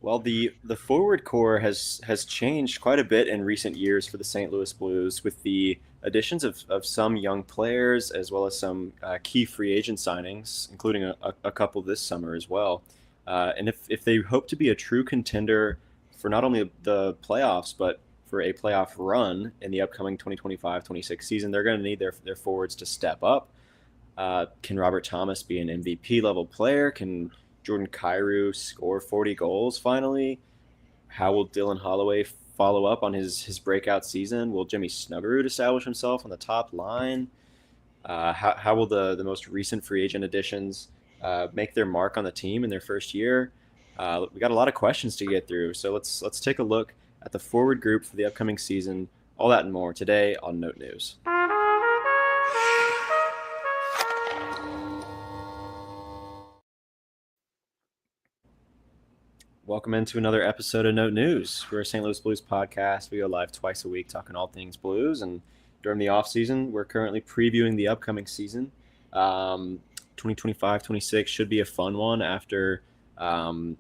Well, the forward core has changed quite a bit in recent years for the St. Louis Blues with the additions of some young players as well as some key free agent signings, including a couple this summer as well. And if they hope to be a true contender for not only the playoffs, but for a playoff run in the upcoming 2025-26 season, they're going to need their forwards to step up. Can Robert Thomas be an MVP level player? Can Jordan Kyrou score 40 goals finally? How will Dylan Holloway follow up on his breakout season? Will Jimmy Snuggerud establish himself on the top line? How will the most recent free agent additions make their mark on the team in their first year? We got a lot of questions to get through, so let's take a look at the forward group for the upcoming season. All that and more today on Note News. Welcome into another episode of Note News. We're a St. Louis Blues podcast. We go live twice a week talking all things Blues. And during the off season, we're currently previewing the upcoming season. 2025-26 should be a fun one after some,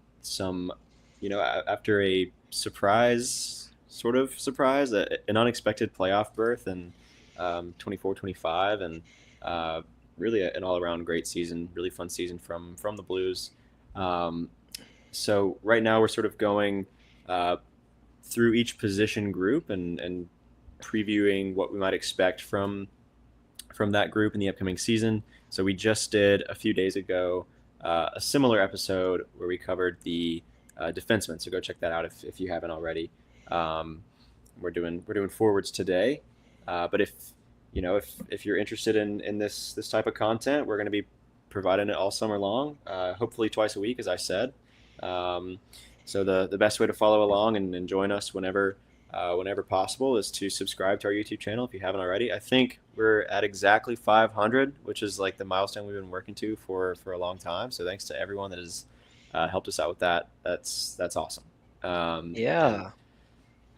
after a surprise, an unexpected playoff berth in 24-25, and really an all around great season, really fun season from the Blues. So right now we're sort of going uh, through each position group and previewing what we might expect from that group in the upcoming season. So we just did a few days ago a similar episode where we covered the defensemen. So go check that out if you haven't already. Um, we're doing forwards today, but if you're interested in this type of content, we're going to be providing it all summer long, hopefully twice a week, as I said. Um, so the best way to follow along and join us whenever possible is to subscribe to our YouTube channel if you haven't already. I think we're at exactly 500, which is like the milestone we've been working to for a long time. So thanks to everyone that has helped us out with that. That's awesome. And Yeah.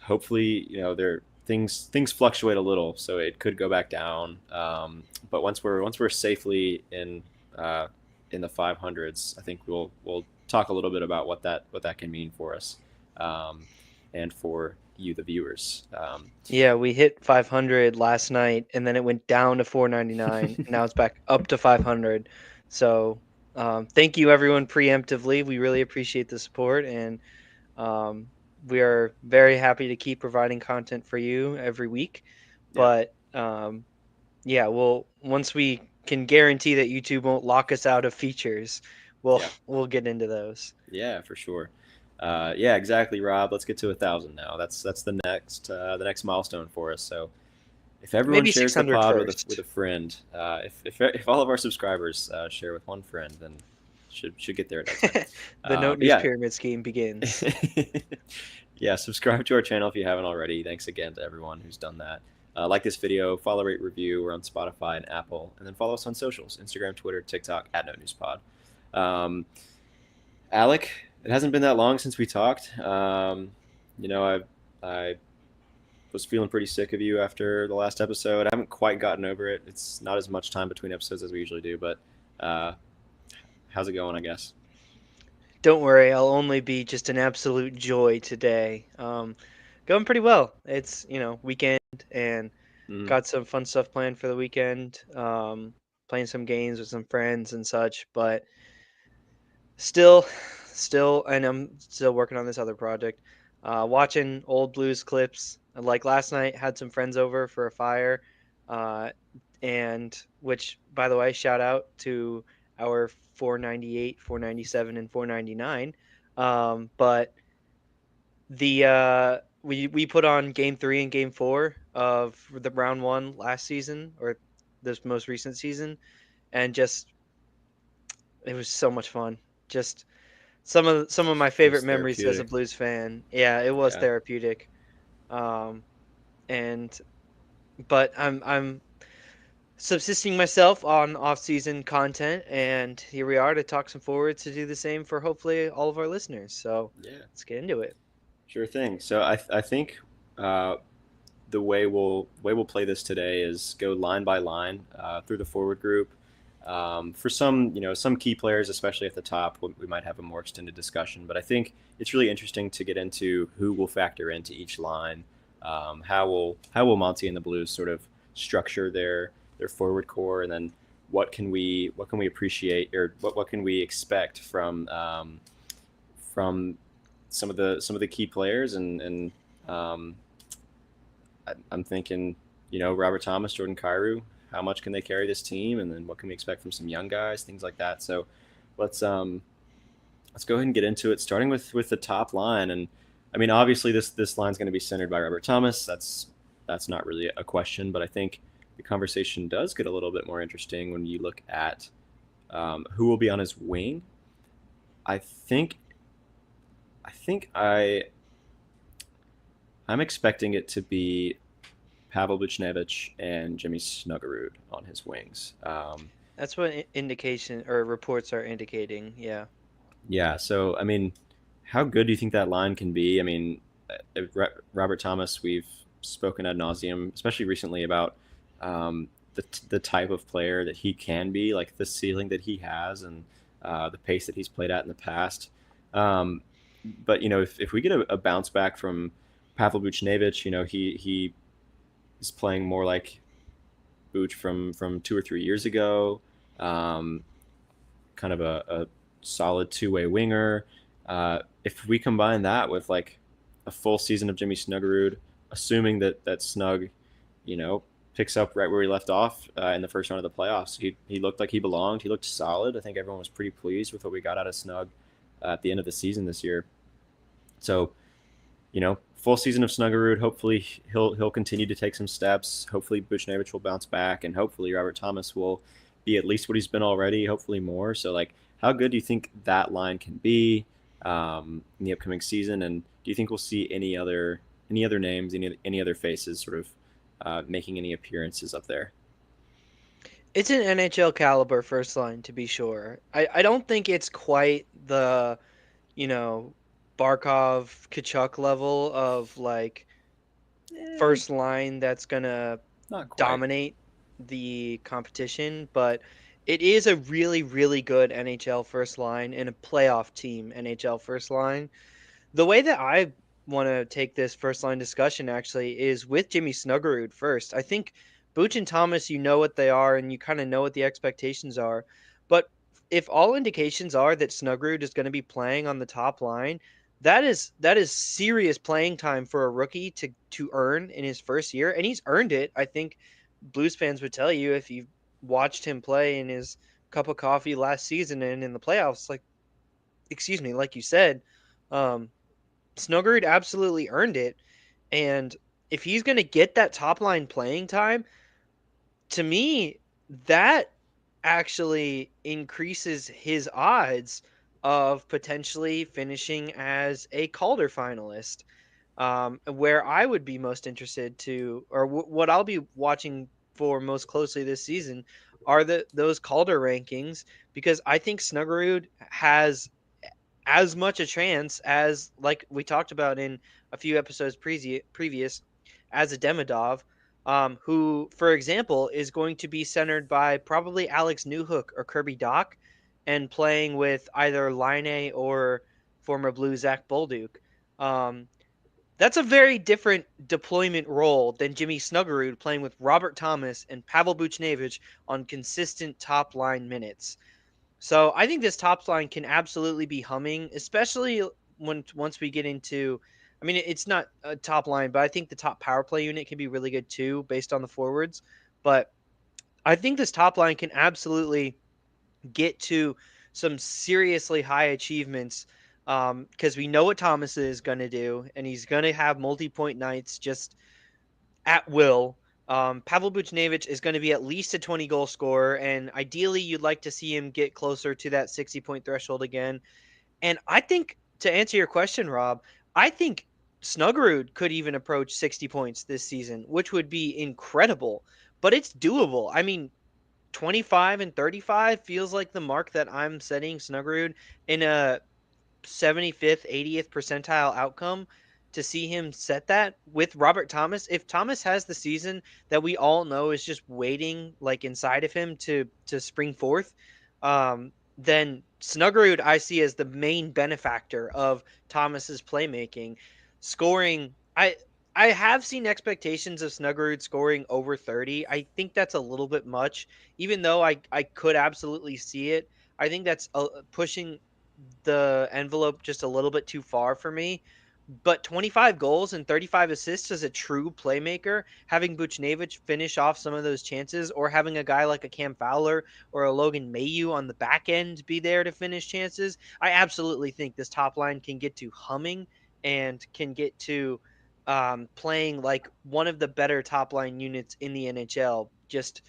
hopefully, there things fluctuate a little, so it could go back down. But once we're safely in the 500s, I think we'll talk a little bit about what that can mean for us, um, and for you, the viewers. Yeah, we hit 500 last night and then it went down to 499 and now it's back up to 500. So, thank you everyone preemptively. We really appreciate the support and um, we are very happy to keep providing content for you every week. Yeah, But yeah, once we can guarantee that YouTube won't lock us out of features, we'll yeah, we'll get into those. yeah, for sure. Yeah, exactly, Rob. Let's get to 1,000 now. That's the next milestone for us. So if everyone Maybe shares the 600 pod with a first. friend, if all of our subscribers share with one friend, then should get there in no time. The Note But News yeah, pyramid scheme begins. yeah, subscribe to our channel if you haven't already. Thanks again to everyone who's done that. Like this video, follow, rate, review. We're on Spotify and Apple, and then follow us on socials: Instagram, Twitter, TikTok at No News Pod. Um, Alec, it hasn't been that long since we talked. I was feeling pretty sick of you after the last episode. I haven't quite gotten over it. It's not as much time between episodes as we usually do, but uh, how's it going? I guess. Don't worry, I'll only be just an absolute joy today. Going pretty well. It's, weekend and Mm, got some fun stuff planned for the weekend. Playing some games with some friends and such, but still, and I'm still working on this other project. Watching old blues clips. Like last night, had some friends over for a fire, uh, and which, by the way, shout out to our 498, 497, and 499. But we put on game 3 and game 4 of the round 1 last season, or this most recent season, and just it was so much fun. Just some of my it favorite was memories as a therapeutic. Blues fan. Yeah, it was Yeah. therapeutic. Um, and but I'm subsisting myself on off-season content, and here we are to talk some forwards to do the same for hopefully all of our listeners. So Yeah. let's get into it. Sure thing. So I think uh, the way we'll play this today is go line by line through the forward group. For some, some key players, especially at the top, we might have a more extended discussion. But I think it's really interesting to get into who will factor into each line. How will Monty and the Blues sort of structure their forward core, and then what can we appreciate, or what can we expect from some of the key players, and um, I'm thinking, Robert Thomas, Jordan Kyrou, how much can they carry this team, and then what can we expect from some young guys, things like that. So let's um let's go ahead and get into it, starting with the top line. And I mean, obviously this line's going to be centered by Robert Thomas. That's not really a question, but I think the conversation does get a little bit more interesting when you look at who will be on his wing. I think I think I'm expecting it to be Pavel Buchnevich and Jimmy Snuggerud on his wings. That's what indication or reports are indicating. Yeah. Yeah, so I mean, how good do you think that line can be? I mean, Robert Thomas, we've spoken ad nauseum, especially recently, about the type of player that he can be, like the ceiling that he has, and the pace that he's played at in the past. Um, but if we get a bounce back from Pavel Buchnevich, he is playing more like Buch from 2 or 3 years ago. Um, Kind of a solid two-way winger. If we combine that with like a full season of Jimmy Snuggerud, assuming that Snug, you know, picks up right where he left off in the first round of the playoffs, he looked like he belonged. He looked solid. I think everyone was pretty pleased with what we got out of Snug at the end of the season this year. So full season of Snuggerud. Hopefully, he'll continue to take some steps. Hopefully, Buchnevich will bounce back, and hopefully, Robert Thomas will be at least what he's been already. Hopefully, more. So, like, how good do you think that line can be in the upcoming season? And do you think we'll see any other names, any other faces, sort of making any appearances up there? It's an NHL caliber first line to be sure. I don't think it's quite the, you know, Barkov Kachuk level of like Eh, first line that's gonna not quite. dominate the competition, but it is a really, really good NHL first line and a playoff team NHL first line. The way that I want to take this first line discussion actually is with Jimmy Snuggerud first. I think Booch and Thomas, you know what they are and you kind of know what the expectations are. But if all indications are that Snuggerud is going to be playing on the top line, that is serious playing time for a rookie to earn in his first year, and he's earned it. I think Blues fans would tell you if you watched him play in his cup of coffee last season and in the playoffs, like excuse me, like you said, um, Snuggerud absolutely earned it. And if he's going to get that top line playing time, to me, that actually increases his odds of potentially finishing as a Calder finalist. Where I would be most interested to, or what I'll be watching for most closely this season, are those Calder rankings because I think Snuggerud has as much a chance as like we talked about in a few episodes previous as a Demidov, who, for example, is going to be centered by probably Alex Newhook or Kirby Doc, and playing with either Line or former Blue Zach Bolduc. Um, that's a very different deployment role than Jimmy Snuggerud playing with Robert Thomas and Pavel Buchnevich on consistent top line minutes. So I think this top line can absolutely be humming, especially when once we get into. I mean, it's not a top line, but I think the top power play unit can be really good too, based on the forwards. But I think this top line can absolutely get to some seriously high achievements because we know what Thomas is going to do, and he's going to have multi-point nights just at will. Pavel Buchnevich is going to be at least a 20 goal scorer, and ideally, you'd like to see him get closer to that 60-point threshold again. And I think, to answer your question, Rob, I think Snuggerud could even approach 60 points this season, which would be incredible, but it's doable. I mean, 25 and 35 feels like the mark that I'm setting Snuggerud in a 75th, 80th percentile outcome. to see him set that with Robert Thomas. If Thomas has the season that we all know is just waiting like inside of him to spring forth, then Snuggerud I see as the main benefactor of Thomas's playmaking, scoring. I have seen expectations of Snuggerud scoring over 30. I think that's a little bit much, even though I could absolutely see it. I think that's pushing the envelope just a little bit too far for me. But 25 goals and 35 assists as a true playmaker, having Buchnevich finish off some of those chances, or having a guy like a Cam Fowler or a Logan Mayu on the back end be there to finish chances, I absolutely think this top line can get to humming and can get to playing like one of the better top line units in the NHL. Just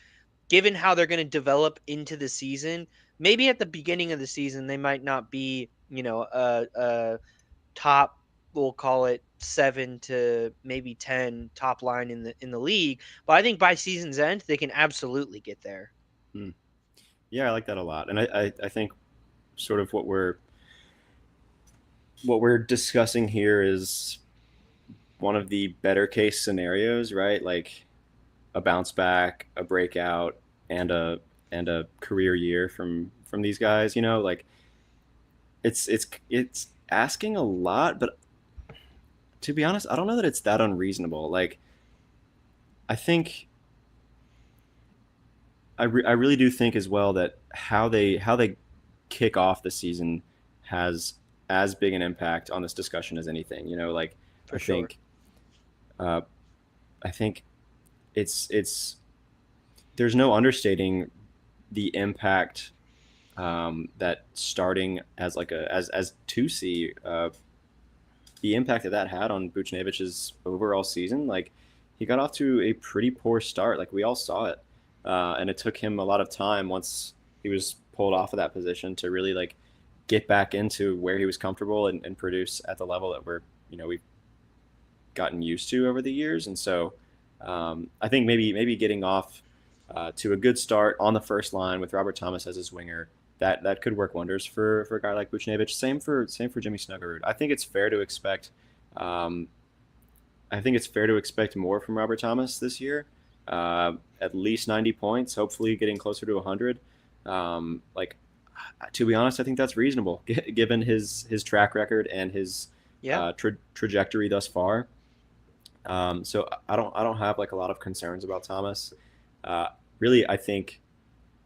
given how they're going to develop into the season, maybe at the beginning of the season they might not be, a top, we'll call it 7 to maybe 10 top line in the league, but I think by season's end they can absolutely get there. Hmm. Yeah, I like that a lot, and I think sort of what we're discussing here is one of the better case scenarios, right? Like a bounce back, a breakout, and a career year from these guys. Like it's asking a lot, but to be honest, I don't know that it's that unreasonable. Like I think I really do think as well that how they kick off the season has as big an impact on this discussion as anything. Like For I sure. think uh, I think it's there's no understating the impact that starting as like as 2C, the impact that had on Buchnevich's overall season. Like he got off to a pretty poor start. Like we all saw it, and it took him a lot of time once he was pulled off of that position to really like get back into where he was comfortable and produce at the level that we've gotten used to over the years. And so I think maybe getting off to a good start on the first line with Robert Thomas as his winger, that could work wonders for a guy like Buchnevich. Same for Jimmy Snuggerud. Um, I think it's fair to expect more from Robert Thomas this year. At least 90 points, hopefully getting closer to 100. Like to be honest, I think that's reasonable given his track record and his Yeah. trajectory thus far. So I don't have like a lot of concerns about Thomas. Uh, Really, I think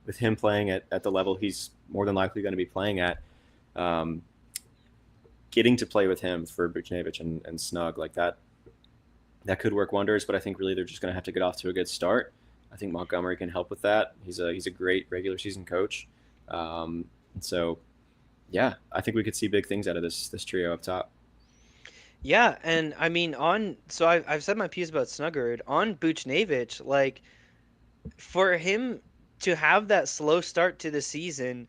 with him playing at the level he's more than likely going to be playing at, um, getting to play with him for Buchnevich and Snug like that could work wonders. But I think really they're just going to have to get off to a good start. I think Montgomery can help with that. He's a great regular season coach. And so yeah, I think we could see big things out of this trio up top. Yeah, and I mean on so I've said my piece about Snuggerud on Buchnevich, like for him to have that slow start to the season.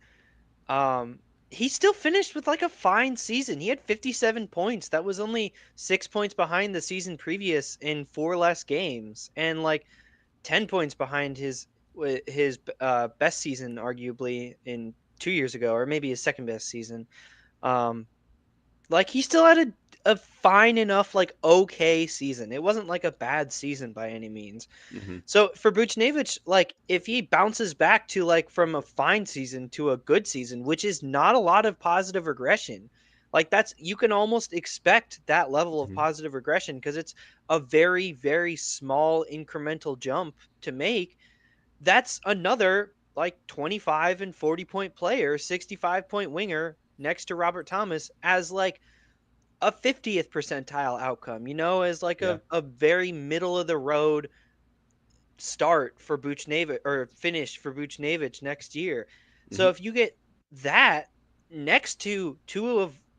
Um, he still finished with like a fine season. He had 57 points. That was only 6 points behind the season previous in four less games, and like 10 points behind his best season, arguably in 2 years ago, or maybe his second best season. Um, like he still had a fine enough, like okay season. It wasn't like a bad season by any means. Hmm. So for Buchnevich, like if he bounces back to like from a fine season to a good season, which is not a lot of positive regression, like that's you can almost expect that level of Hmm. positive regression because it's a very, very small incremental jump to make. That's another like 25 and 40 point player, 65 point winger next to Robert Thomas as like a 50th percentile outcome, as like Yeah. a very middle of the road start for Buchnevich or finish for Buchnevich next year. So Hmm. if you get that next to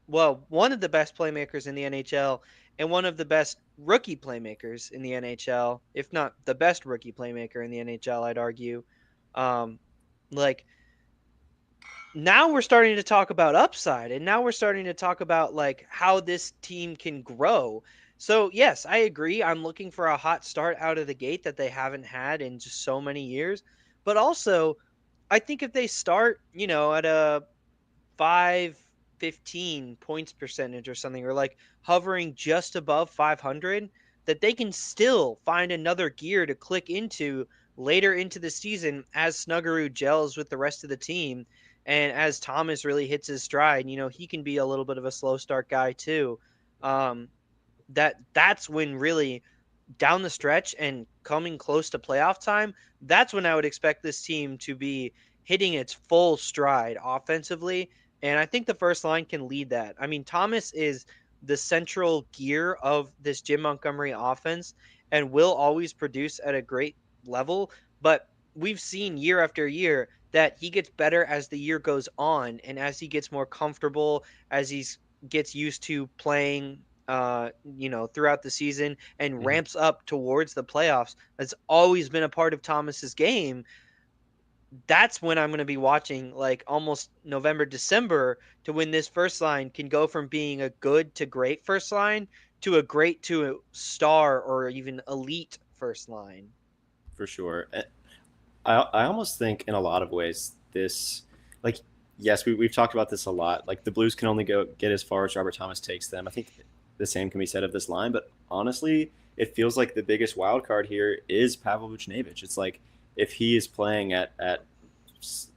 one of the best playmakers in the NHL and one of the best rookie playmakers in the NHL, if not the best rookie playmaker in the NHL, I'd argue. Um, like now we're starting to talk about upside, and now we're starting to talk about like how this team can grow. So yes, I agree, I'm looking for a hot start out of the gate that they haven't had in just so many years, but also I think if they start at a 5 515 points percentage or something, or like hovering just above 500, that they can still find another gear to click into later into the season as Snuggerud gels with the rest of the team. And as Thomas really hits his stride, he can be a little bit of a slow start guy too. Um, that's when really down the stretch and coming close to playoff time, that's when I would expect this team to be hitting its full stride offensively. And I think the first line can lead that. I mean, Thomas is the central gear of this Jim Montgomery offense and will always produce at a great level. But we've seen year after year that he gets better as the year goes on and as he gets more comfortable, as he gets used to playing throughout the season and Mhm. ramps up towards the playoffs. That's always been a part of Thomas's game. That's when I'm going to be watching like almost November, December to when this first line can go from being a good to great first line to a great to a star or even elite first line. For sure. I almost think in a lot of ways this, like, yes, we've talked about this a lot. Like, the Blues can only get as far as Robert Thomas takes them. I think the same can be said of this line, but honestly, it feels like the biggest wild card here is Pavel Buchnevich. It's like, if he is playing at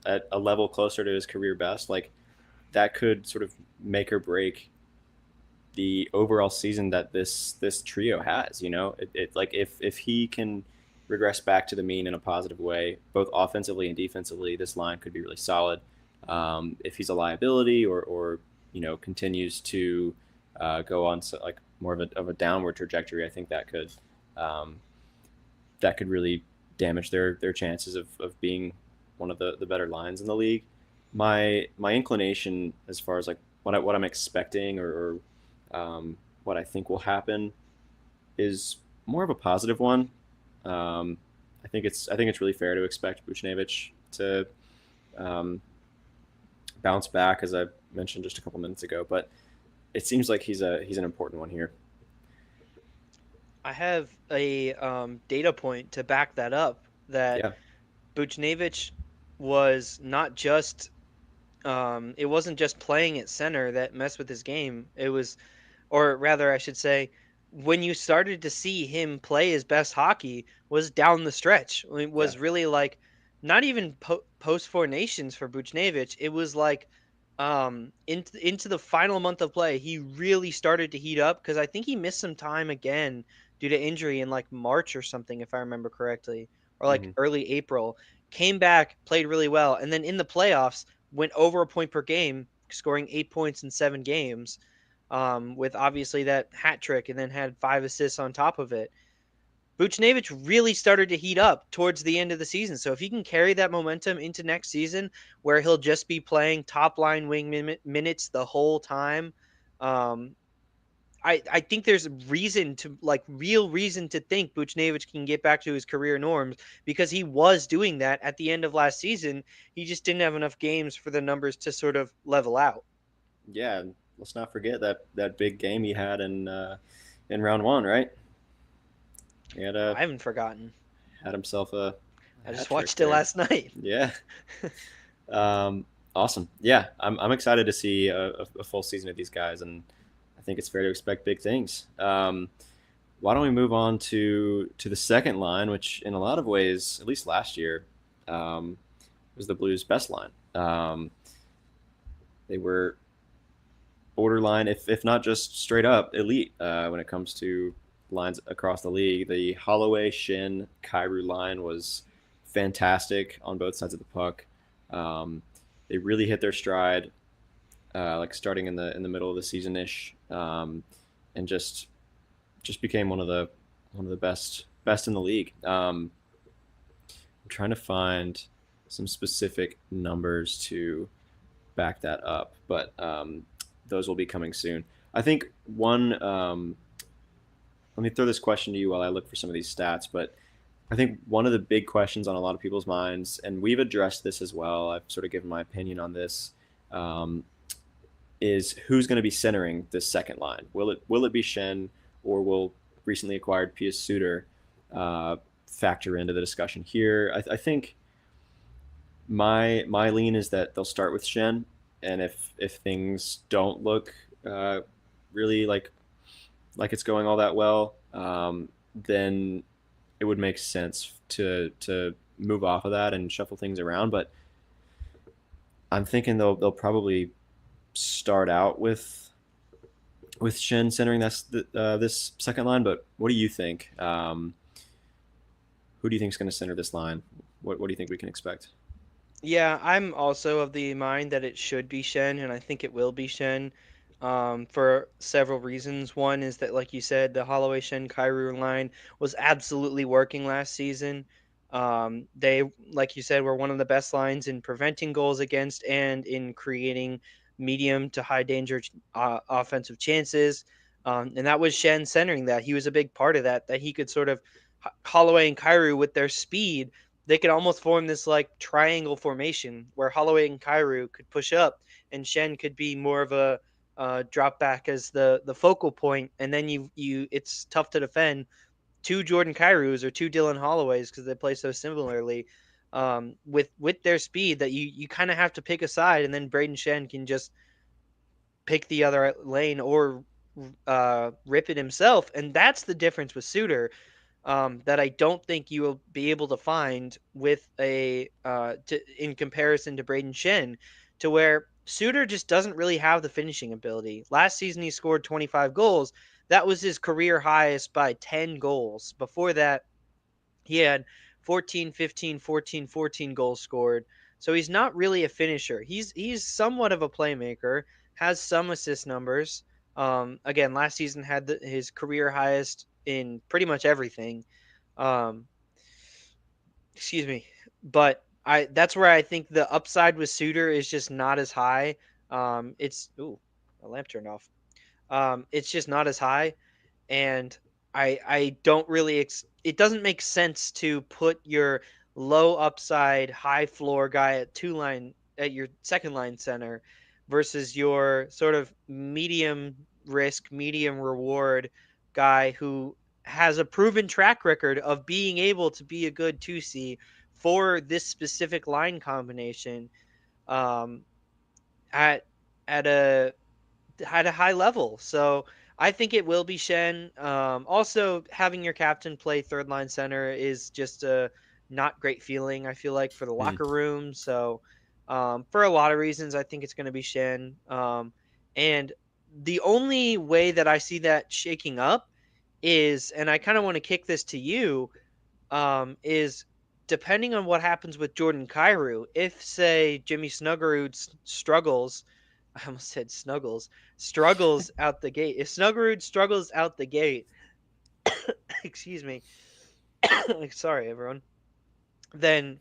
a level closer to his career best, like, that could sort of make or break the overall season that this trio has. It like, if he can regress back to the mean in a positive way, both offensively and defensively, this line could be really solid. If he's a liability, or continues to go on like more of a downward trajectory, I think um, that could really damage their chances of being one of the better lines in the league. My inclination, as far as like what I'm expecting, what I think will happen, is more of a positive one. I think it's really fair to expect Buchnevich to um, bounce back, as I mentioned just a couple minutes ago. But it seems like he's an important one here. I have a data point to back that up that Yeah. Buchnevich was not just it wasn't just playing at center that messed with his game. It was, or rather, I should say, when you started to see him play his best hockey was down the stretch. It Yeah. was really like not even post four nations for Buchnevich. It was like into the final month of play, he really started to heat up because I think he missed some time again due to injury in like March or something, if I remember correctly, or like Hmm. early April. Came back, played really well, and then in the playoffs went over a point per game, scoring 8 points in 7 games, with obviously that hat trick, and then had 5 assists on top of it. Buchnevich really started to heat up towards the end of the season. So if he can carry that momentum into next season, where he'll just be playing top line wing minutes the whole time, um, I think there's reason to like real reason to think Buchnevich can get back to his career norms because he was doing that at the end of last season. He just didn't have enough games for the numbers to sort of level out. Yeah. And let's not forget that big game he had in round one, right? He I haven't forgotten. had himself a I hat just trick watched it there. last night. Yeah. Awesome. Yeah, I'm excited to see a full season of these guys, and I think it's fair to expect big things. Why don't we move on to the second line, which in a lot of ways, at least last year, um, was the Blues' best line. They were borderline, if not just straight up elite, when it comes to lines across the league. The Holloway, Shin, Kyrou line was fantastic on both sides of the puck. Um, they really hit their stride, like starting in the middle of the season ish, and just became one of the best in the league. I'm trying to find some specific numbers to back that up, but those will be coming soon. I think one. Let me throw this question to you while I look for some of these stats. But I think one of the big questions on a lot of people's minds, and we've addressed this as well. I've sort of given my opinion on this. Um, is who's going to be centering this second line? Will it be Shen, or will recently acquired Pius Suter factor into the discussion here? I think my lean is that they'll start with Shen. and if things don't look really like it's going all that well, then it would make sense to move off of that and shuffle things around. But I'm thinking they'll probably start out with Shen centering this second line. But what do you think? Who do you think is going to center this line? What do you think we can expect? Yeah, I'm also of the mind that it should be Shen, and I think it will be Shen, for several reasons. One is that, like you said, the Holloway Shen Kyrou line was absolutely working last season. They, like you said, were one of the best lines in preventing goals against and in creating medium to high danger offensive chances. And that was Shen centering that. He was a big part of that. That he could sort of Holloway and Kyrou with their speed, they could almost form this like triangle formation where Holloway and Kyrou could push up and Shen could be more of a drop back as the focal point, and then you it's tough to defend two Jordan Kyrous or two Dylan Holloways because they play so similarly. With their speed, that you kind of have to pick a side, and then Braden Shen can just pick the other lane or rip it himself, and that's the difference with Suter, that I don't think you will be able to find with in comparison to Braden Shen, to where Suter just doesn't really have the finishing ability. Last season he scored 25 goals. That was his career highest by 10 goals. Before that, he had 14, 15, 14, 14 goals scored. So he's not really a finisher. He's somewhat of a playmaker, has some assist numbers. Again, last season had his career highest in pretty much everything. Um, excuse me, but I that's where I think the upside with Suter is just not as high. It's ooh, my lamp turned off. It's just not as high, and I don't really it doesn't make sense to put your low upside, high floor guy at two line at your second line center versus your sort of medium risk, medium reward guy who has a proven track record of being able to be a good 2C for this specific line combination, um, at at a high level. So I think it will be Shen. Also, having your captain play third line center is just a not great feeling, I feel like, for the Hmm. locker room. So for a lot of reasons, I think it's going to be Shen. And the only way that I see that shaking up is, and I kind of want to kick this to you, is depending on what happens with Jordan Kyrou. If, say, Jimmy Snuggerud struggles, I almost said Snuggles, struggles out the gate. If Snuggerud struggles out the gate, excuse me, sorry everyone, then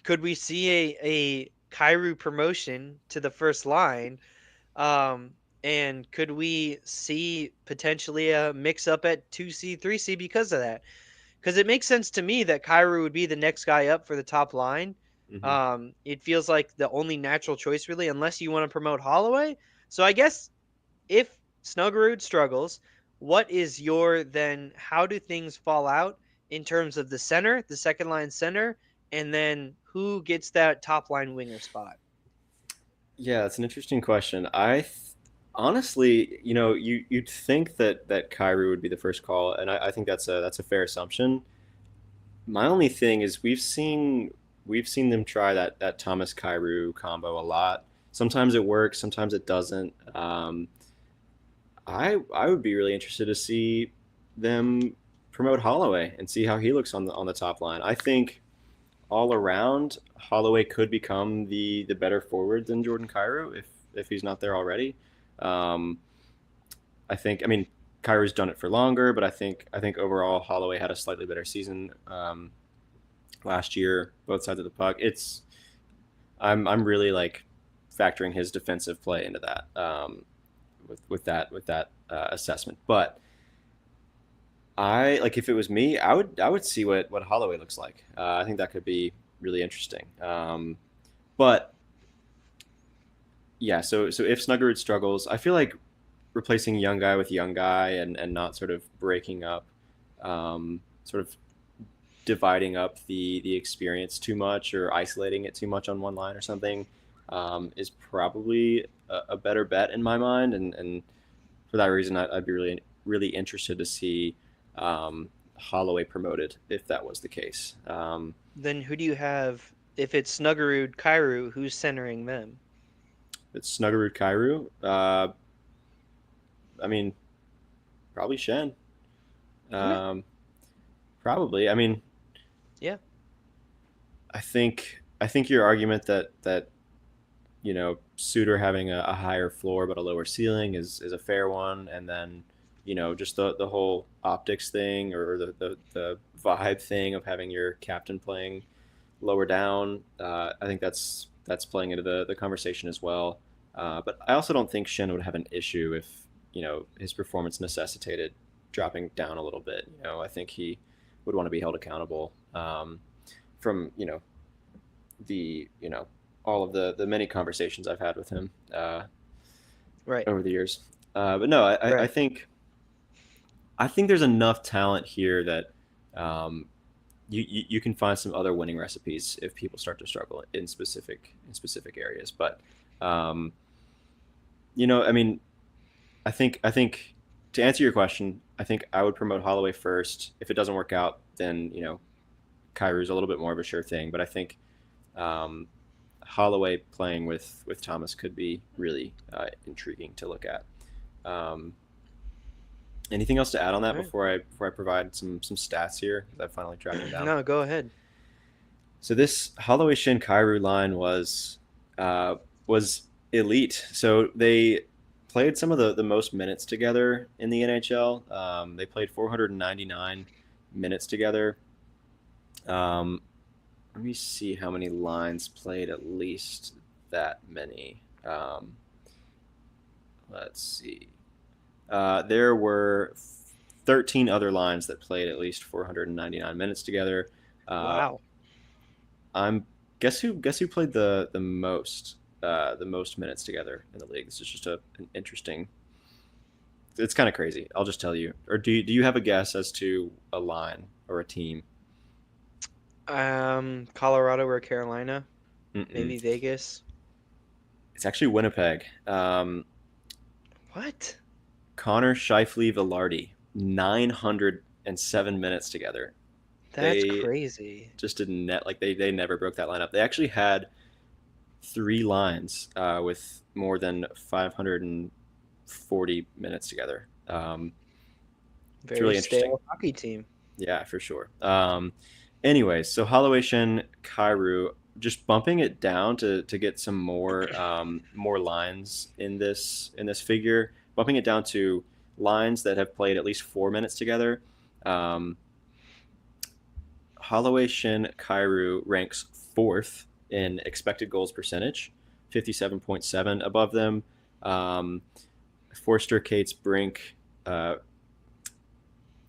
could we see a Kyrou promotion to the first line? Um, and could we see potentially a mix up at 2C, 3C because of that? Because it makes sense to me that Kyrou would be the next guy up for the top line. Hmm. It feels like the only natural choice, really, unless you want to promote Holloway. So I guess if Snuggerud struggles, what is your then? How do things fall out in terms of the center, the second line center, and then who gets that top line winger spot? Yeah, that's an interesting question. Honestly, you'd think that Kyrie would be the first call, and I think that's a fair assumption. My only thing is we've seen them try that Thomas Kyrou combo a lot. Sometimes it works, sometimes it doesn't. I would be really interested to see them promote Holloway and see how he looks on the top line. I think all around, Holloway could become the better forward than Jordan Kyrou if he's not there already. Um, I mean, Kyrou's done it for longer, but I think overall Holloway had a slightly better season last year, both sides of the puck. I'm really like factoring his defensive play into that with that assessment. But if it was me, I would see what Holloway looks like. I think that could be really interesting. But yeah, so if Snuggerud struggles, I feel like replacing young guy with young guy and not sort of breaking up, sort of dividing up the experience too much or isolating it too much on one line or something. is probably a better bet in my mind, and for that reason, I'd be really interested to see Holloway promoted if that was the case. Then who do you have? If it's Snuggerud, Kyrou, who's centering them? It's Snuggerud Kyrou. I mean, probably Shen. Okay. Um, Probably. I mean, Yeah. I think your argument that Suter having a higher floor but a lower ceiling is a fair one, and then just the whole optics thing or the vibe thing of having your captain playing lower down. I think that's playing into the conversation as well. But I also don't think Shen would have an issue if his performance necessitated dropping down a little bit. I think he would want to be held accountable from the all of the many conversations I've had with him Right. over the years. But no, I Right. think there's enough talent here that um, you can find some other winning recipes if people start to struggle in specific areas. But um, I mean, I think to answer your question, I think I would promote Holloway first. If it doesn't work out, then Kairu's a little bit more of a sure thing. But I think um, Holloway playing with Thomas could be really intriguing to look at. Um, Anything else to add on that All right. before I provide some stats here? I finally tracked them down. No, go ahead. So this Holloway Shin Kairu line uh, was elite. So they played some of the most minutes together in the NHL. They played 499 minutes together. Um, Let me see how many lines played at least that many. Let's see. There were 13 other lines that played at least 499 minutes together. Uh, Wow. I'm guess who played the most minutes together in the league. This is just an interesting. It's kind of crazy. I'll just tell you. Or do you have a guess as to a line or a team? Colorado or Carolina? Mm-mm. Maybe Vegas. It's actually Winnipeg. What? Connor Scheifele Velarde, 907 minutes together. That's They crazy. just didn't net like they never broke that lineup. They actually had three lines with more than 540 minutes together. It's Very really interesting. stale hockey team. Yeah, for sure. Anyways, so Holloway Shin Kairu just bumping it down to get some more lines in this figure, bumping it down to lines that have played at least 4 minutes together. Um, Holloway Shin Kairu ranks fourth in expected goals percentage, 57.7 above them. Um, Forster, Cates, Brink,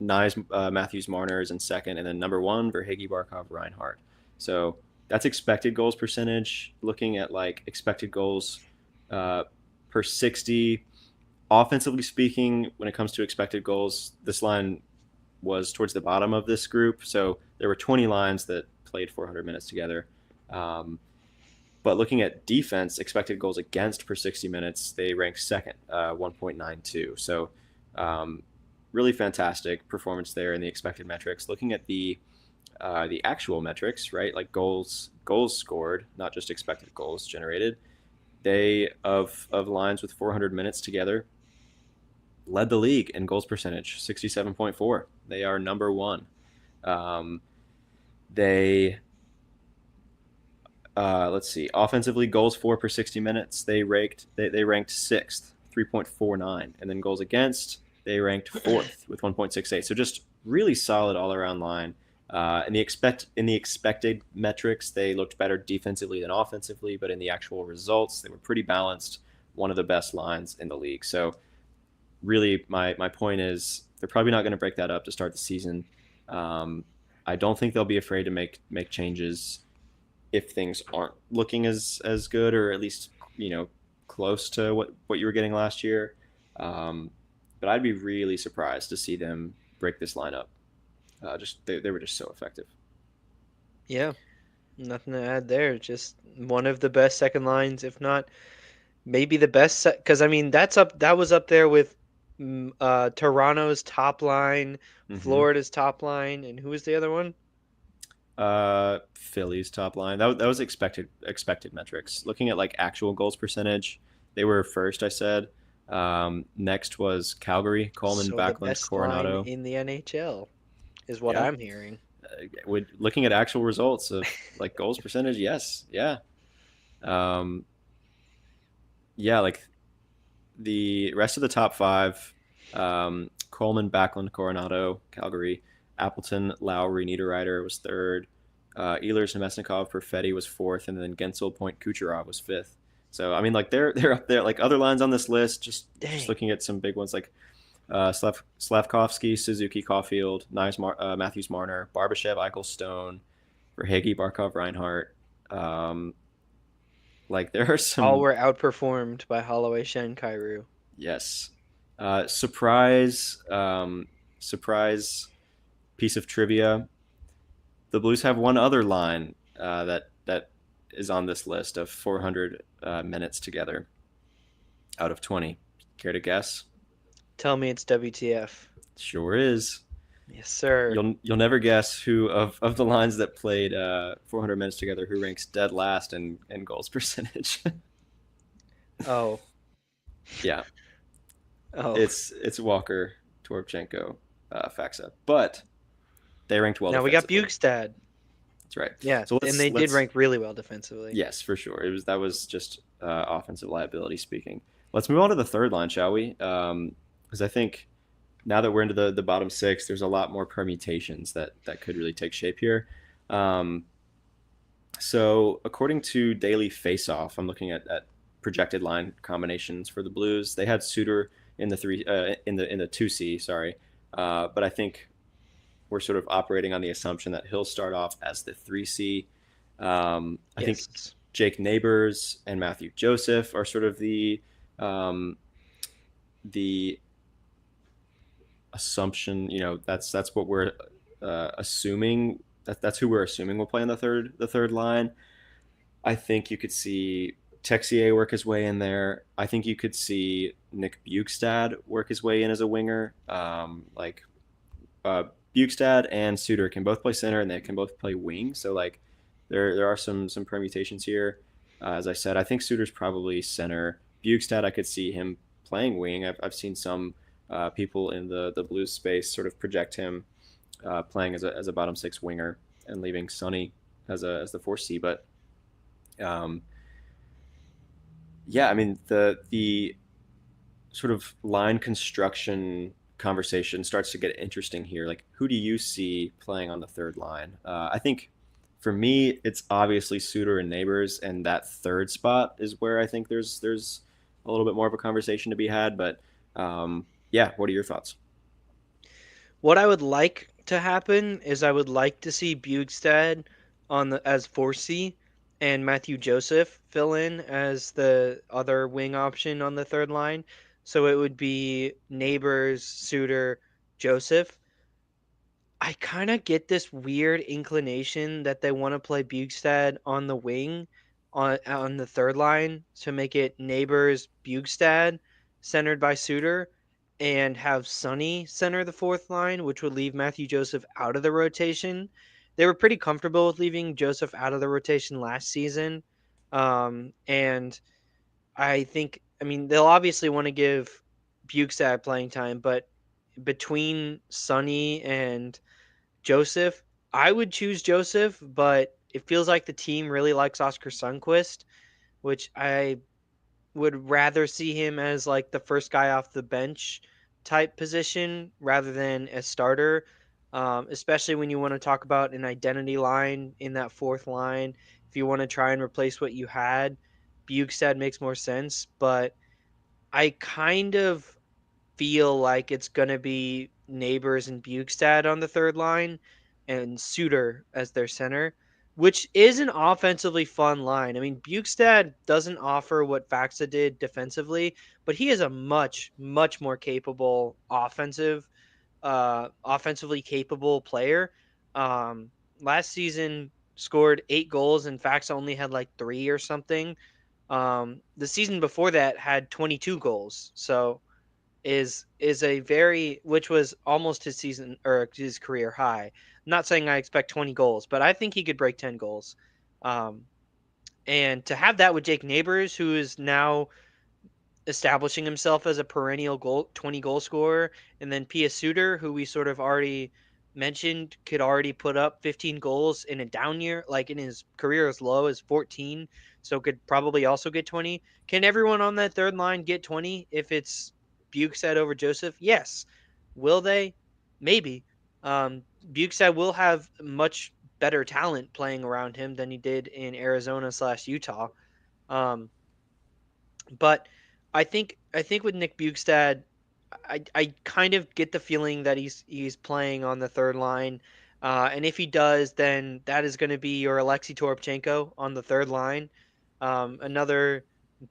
Nyes, Matthews, Marner is in second, and then number one, Verhage, Barkov, Reinhardt. So that's expected goals percentage. Looking at like expected goals uh, per 60. Offensively speaking, when it comes to expected goals, this line was towards the bottom of this group. So there were 20 lines that played 400 minutes together. Um, but looking at defense, expected goals against per 60 minutes, they ranked second, 1.92. So um, really fantastic performance there in the expected metrics. Looking at the actual metrics, right, like goals scored, not just expected goals generated. They of lines with 400 minutes together led the league in goals percentage, 67.4. They are number one. Um, they let's see, offensively goals for per 60 minutes. They ranked sixth, 3.49, and then goals against they ranked fourth with 1.68. So just really solid all around line. In the expected metrics, they looked better defensively than offensively, but in the actual results, they were pretty balanced. One of the best lines in the league. So really, my point is they're probably not going to break that up to start the season. Um, I don't think they'll be afraid to make changes if things aren't looking as good, or at least close to what you were getting last year. Um, but I'd be really surprised to see them break this lineup. Just they were just so effective. Yeah. Nothing to add there. Just one of the best second lines, if not maybe the best. Because I mean, that was up there with Toronto's top line, Hmm. Florida's top line, and who was the other one? Philly's top line. That was expected metrics. Looking at like actual goals percentage, they were first. I said. Next was Calgary, Coleman, So the Backlund, best line Coronado. in the NHL is what Yeah. I'm hearing. Looking at actual results of like goals percentage, yes, yeah, um, yeah. Like the rest of the top five, Coleman, Backlund, Coronado, Calgary, Appleton, Lowry, Niederreiter was third. Ehlers, Nemesnikov, Perfetti was fourth, and then Gensel, Point, Kucherov was fifth. So I mean, like they're up there. Like other lines on this list, just Dang. looking at some big ones like Slavkovsky, Suzuki, Caulfield, Matthews, Marner, Barbashev, Eichel, Stone, Verhage, Barkov, Reinhardt. Um, like there are All some were outperformed by Holloway, Shen, Kyrou. yes. Surprise piece of trivia. The Blues have one other line that is on this list of 400 minutes together out of 20. Care to guess? Tell me it's WTF. Sure is. Yes, sir. You'll never guess who of the lines that played 400 minutes together who ranks dead last in goals percentage. Oh. Yeah, Oh. it's Walker, Toropchenko, Faxa, but they ranked well Now we got defensively. Bukestad. That's right. Yeah, So and let's they did let's rank really well defensively. yes, for sure. That was just offensive liability speaking. Let's move on to the third line, shall we? Because I think now that we're into the bottom six, there's a lot more permutations that could really take shape here. Um, so according to Daily Faceoff, I'm looking at projected line combinations for the Blues. They had Suter in the in the 2C, sorry, but I think we're sort of operating on the assumption that he'll start off as the 3C. I think Yes. Jake Neighbors and Matthew Joseph are sort of um, the assumption. You know, that's what we're assuming. That's who we're assuming will play in the third line. I think you could see Texier work his way in there. I think you could see Nick Bukestad work his way in as a winger. Uh, Bukestad and Suter can both play center and they can both play wing. So like there are some permutations here. As I said, I think Suter's probably center. Bukestad, I could see him playing wing. I've seen some people in the Blues space sort of project him playing as a bottom six winger and leaving Sonny as the 4C. But um, yeah, I mean the sort of line construction conversation starts to get interesting here. Like, who do you see playing on the third line? I think for me, it's obviously Suter and Neighbors, and that third spot is where I think there's a little bit more of a conversation to be had. But yeah, what are your thoughts? What I would like to happen is I would like to see Bugstad on the as 4C and Matthew Joseph fill in as the other wing option on the third line. So it would be Neighbors, Suter, Joseph. I kind of get this weird inclination that they want to play Bugstad on the wing on the third line to make it Neighbors Bugstad centered by Suter and have Sonny center the fourth line, which would leave Matthew Joseph out of the rotation. They were pretty comfortable with leaving Joseph out of the rotation last season. And I think, I mean, they'll obviously want to give Bugstad playing time, but between Sonny and Joseph, I would choose Joseph, but it feels like the team really likes Oscar Sundquist, which I would rather see him as like the first guy off the bench type position rather than a starter. Especially when you want to talk about an identity line in that fourth line. If you want to try and replace what you had, Bukestad makes more sense. But I kind of feel like it's going to be Neighbors and Bukestad on the third line and Suter as their center, which is an offensively fun line. I mean, Bukestad doesn't offer what Faxa did defensively, but he is a much, much more capable offensively capable player. Um, Last season, scored 8 goals and Faxa only had like 3 or something. The season before that had 22 goals. So is a very which was almost his season or his career high. I'm not saying I expect 20 goals, but I think he could break 10 goals. Um, and to have that with Jake Neighbors, who is now establishing himself as a perennial 20 goal scorer, and then Pia Suter, who we sort of already mentioned, could already put up 15 goals in a down year, like in his career as low as 14, so could probably also get 20. Can everyone on that third line get 20 if it's Bukestad over Joseph? Yes. Will they? Maybe. Bukestad will have much better talent playing around him than he did in Arizona/Utah. Um, but I think with Nick Bukestad, I kind of get the feeling that he's playing on the third line, and if he does, then that is going to be your Alexei Toropchenko on the third line, another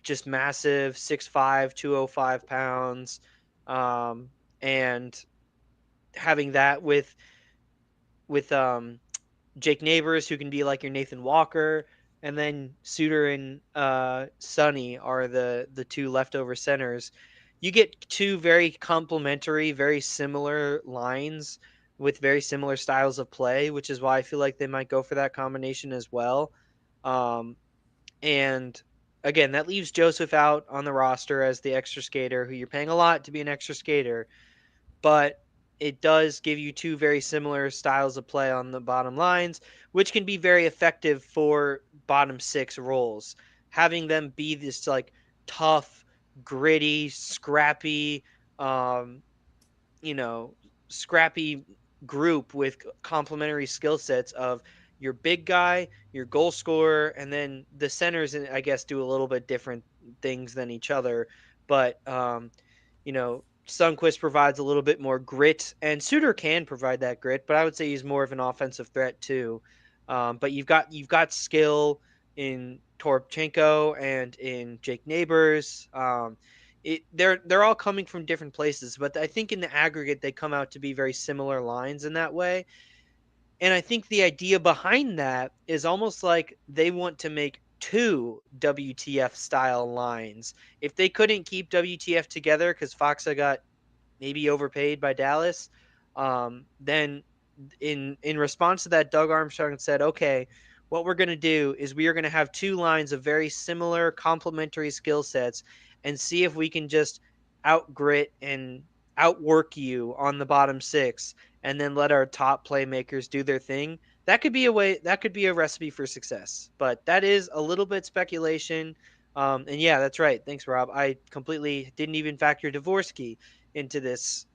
just massive 6'5", 205 pounds, and having that with Jake Neighbors, who can be like your Nathan Walker, and then Suter and Sonny are the two leftover centers. You get two very complementary, very similar lines with very similar styles of play, which is why I feel like they might go for that combination as well. Um, and again, that leaves Joseph out on the roster as the extra skater, who you're paying a lot to be an extra skater, but it does give you two very similar styles of play on the bottom lines, which can be very effective for bottom six roles. Having them be this like tough, gritty, scrappy, um, you know, scrappy group with complementary skill sets of your big guy, your goal scorer, and then the centers, I guess, do a little bit different things than each other. But Sundqvist provides a little bit more grit, and Suter can provide that grit, but I would say he's more of an offensive threat too. But you've got skill in Toropchenko and in Jake Neighbors. They're all coming from different places, but I think in the aggregate they come out to be very similar lines in that way. And I think the idea behind that is almost like they want to make two WTF style lines. If they couldn't keep WTF together because Foxa got maybe overpaid by Dallas, then in response to that, Doug Armstrong said, "Okay, what we're going to do is we are going to have two lines of very similar complementary skill sets and see if we can just outgrit and outwork you on the bottom six, and then let our top playmakers do their thing." That could be a way. That could be a recipe for success. But that is a little bit speculation. And yeah, that's right. Thanks, Rob. I completely didn't even factor Dvorsky into this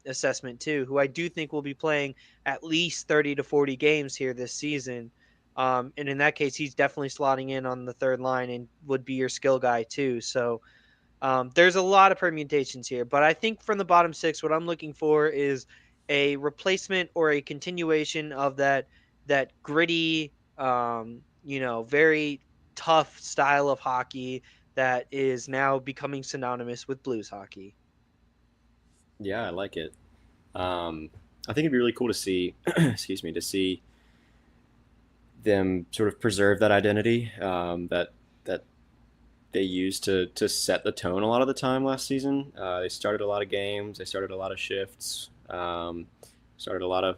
assessment too, who I do think will be playing at least 30 to 40 games here this season. And in that case, he's definitely slotting in on the third line and would be your skill guy too. So there's a lot of permutations here, but I think from the bottom six, what I'm looking for is a replacement or a continuation of that gritty, very tough style of hockey that is now becoming synonymous with blues hockey. Yeah, I like it. I think it'd be really cool to see, excuse me, to see them sort of preserve that identity that they used to set the tone a lot of the time last season. They started a lot of games, they started a lot of shifts, started a lot of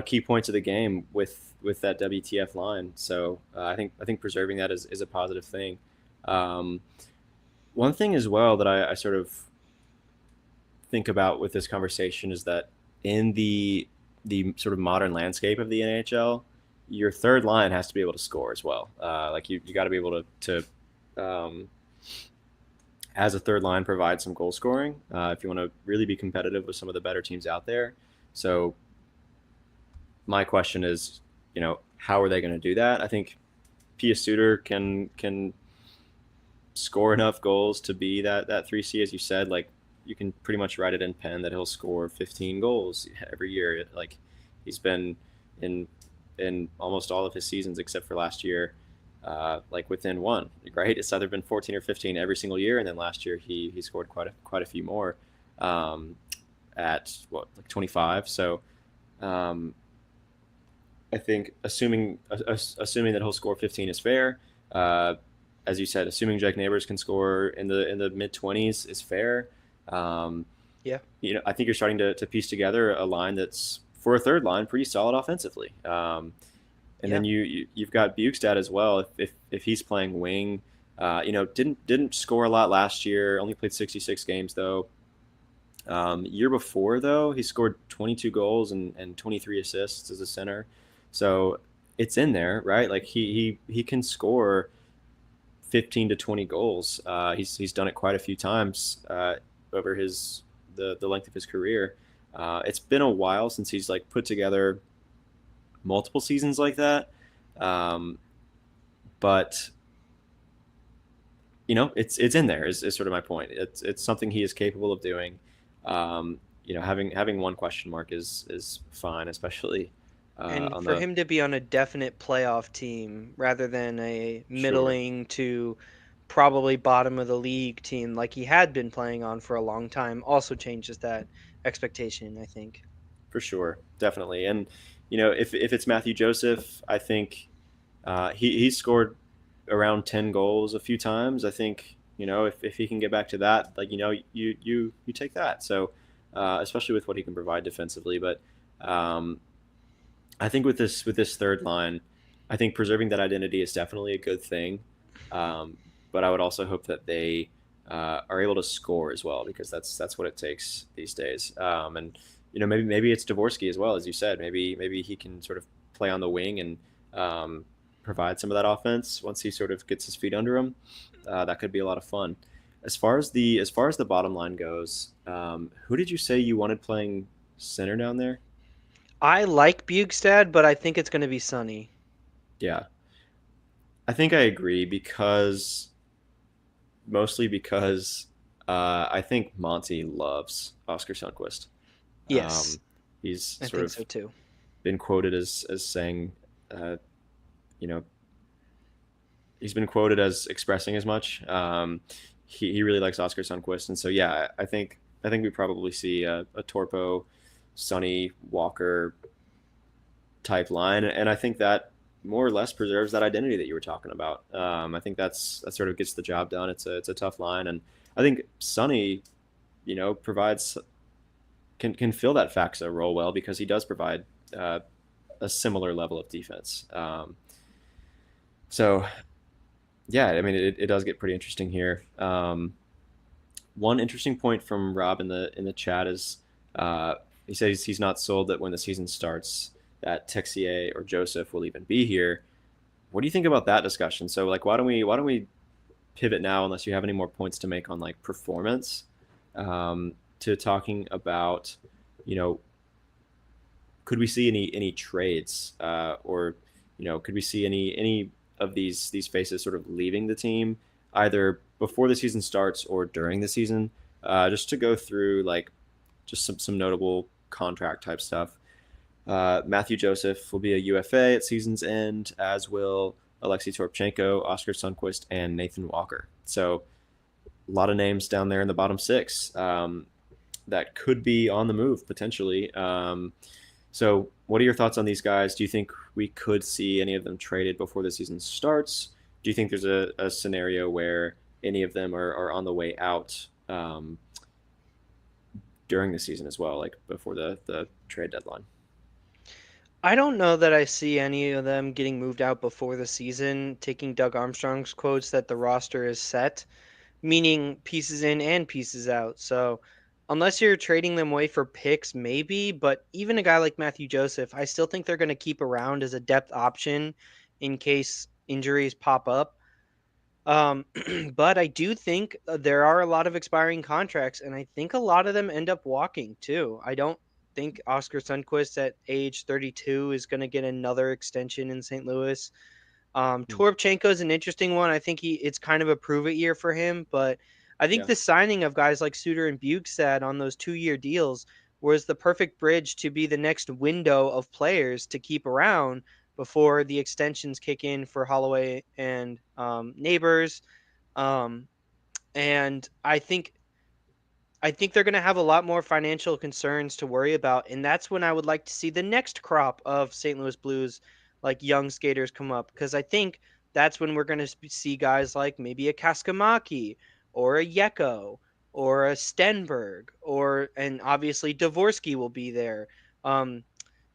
key points of the game with that WTF line. So I think preserving that is a positive thing. Um, One thing as well that I sort of think about with this conversation is that in the sort of modern landscape of the NHL, your third line has to be able to score as well. Like you got to be able to as a third line provide some goal scoring if you want to really be competitive with some of the better teams out there. So my question is, how are they going to do that? I think Pia Suter can score enough goals to be that 3C, as you said. Like, you can pretty much write it in pen that he'll score 15 goals every year. Like, he's been in almost all of his seasons except for last year, like within one. Right? It's either been 14 or 15 every single year, and then last year he scored quite a few more, at like 25. So. I think assuming that he'll score 15 is fair. Uh, as you said, assuming Jake Neighbors can score in the mid 20s is fair. Um, Yeah. I think you're starting to piece together a line that's for a third line pretty solid offensively. And Yeah. then you've got Bukestad as well. If he's playing wing, didn't score a lot last year. Only played 66 games though. Year before though, he scored 22 goals and 23 assists as a center. So it's in there, right? Like he can score 15 to 20 goals. He's done it quite a few times over the length of his career. It's been a while since he's like put together multiple seasons like that. Um, but it's in there is sort of my point. It's something he is capable of doing. Having one question mark is fine, especially And on for the him to be on a definite playoff team rather than a sure middling to probably bottom of the league team like he had been playing on for a long time also changes that expectation, I think. for sure, definitely. And if it's Matthew Joseph, I think he's scored around 10 goals a few times. I think if he can get back to that, like you take that. So especially with what he can provide defensively, but um, I think with this third line, I think preserving that identity is definitely a good thing. But I would also hope that they are able to score as well because that's what it takes these days. And maybe it's Dvorsky as well as you said. Maybe he can sort of play on the wing and um, provide some of that offense once he sort of gets his feet under him. That could be a lot of fun. As far as the bottom line goes, who did you say you wanted playing center down there? I like Bugstad, but I think it's going to be Sunny. Yeah, I think I agree mostly because I think Monty loves Oscar Sundquist. Yes, Um, he's I sort think of so too. been quoted as saying, uh, you know, he's been quoted as expressing as much. He really likes Oscar Sundquist, and so yeah, I think we probably see a Torpo, Sonny Walker type line, and I think that more or less preserves that identity that you were talking about. I think that sort of gets the job done. It's a tough line, and I think Sonny, provides can fill that Faxa role well because he does provide uh, a similar level of defense. So yeah, I mean it does get pretty interesting here. One interesting point from Rob in the chat is uh, he says he's not sold that when the season starts that Texier or Joseph will even be here. What do you think about that discussion? So like why don't we pivot now unless you have any more points to make on like performance to talking about you know could we see any trades or could we see any of these faces sort of leaving the team either before the season starts or during the season just to go through like just some notable contract type stuff. Matthew Joseph will be a UFA at season's end, as will Alexei Torpchenko, Oscar Sundquist, and Nathan Walker. So a lot of names down there in the bottom six that could be on the move potentially. So what are your thoughts on these guys? Do you think we could see any of them traded before the season starts? Do you think there's a scenario where any of them are on the way out during the season as well, like before the trade deadline? I don't know that I see any of them getting moved out before the season, taking Doug Armstrong's quotes that the roster is set, meaning pieces in and pieces out. So, unless you're trading them away for picks, maybe, but even a guy like Matthew Joseph, I still think they're going to keep around as a depth option in case injuries pop up. Um, but I do think there are a lot of expiring contracts, and I think a lot of them end up walking too. I don't think Oscar Sundquist at age 32 is going to get another extension in St. Louis. Hmm. Toropchenko is an interesting one. I think it's kind of a prove it year for him, but I think Yeah, the signing of guys like Suter and Bukestad on those 2-year deals was the perfect bridge to be the next window of players to keep around before the extensions kick in for Holloway and Neighbors. Um, and I think I think they're going to have a lot more financial concerns to worry about, and that's when I would like to see the next crop of St. Louis Blues like young skaters come up, because I think that's when we're going to see guys like maybe a Kaskamaki or a Yeko or a Stenberg, or and obviously Dvorsky will be there. Um,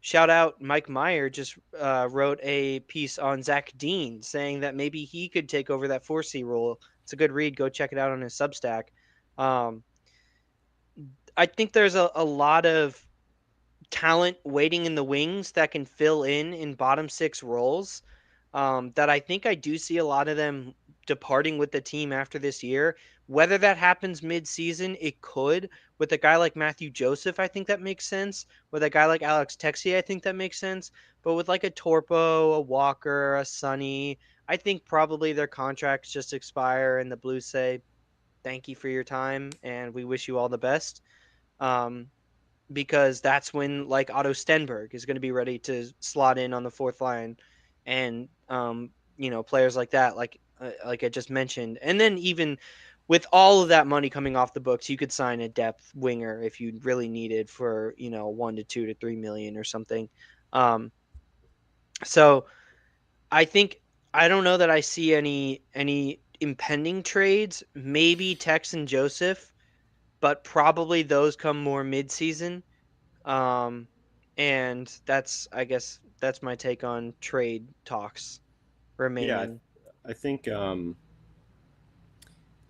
Shout out Mike Meyer just wrote a piece on Zach Dean saying that maybe he could take over that 4C role. It's a good read. Go check it out on his Substack. Um, I think there's a lot of talent waiting in the wings that can fill in bottom six roles. That I think I do see a lot of them departing with the team after this year. Whether that happens mid-season, it could. With a guy like Matthew Joseph, I think that makes sense. With a guy like Alex Texier, I think that makes sense. But with like a Torpo, a Walker, a Sonny, I think probably their contracts just expire and the Blues say, thank you for your time and we wish you all the best. Um, because that's when like Otto Stenberg is going to be ready to slot in on the fourth line, and players like that, like I just mentioned, and then even with all of that money coming off the books, you could sign a depth winger if you really needed for 1 to 2 to 3 million or something. Um, so I think I don't know that I see any impending trades. Maybe Tex and Joseph, but probably those come more mid-season. Um, and I guess that's my take on trade talks Yeah, remaining. I think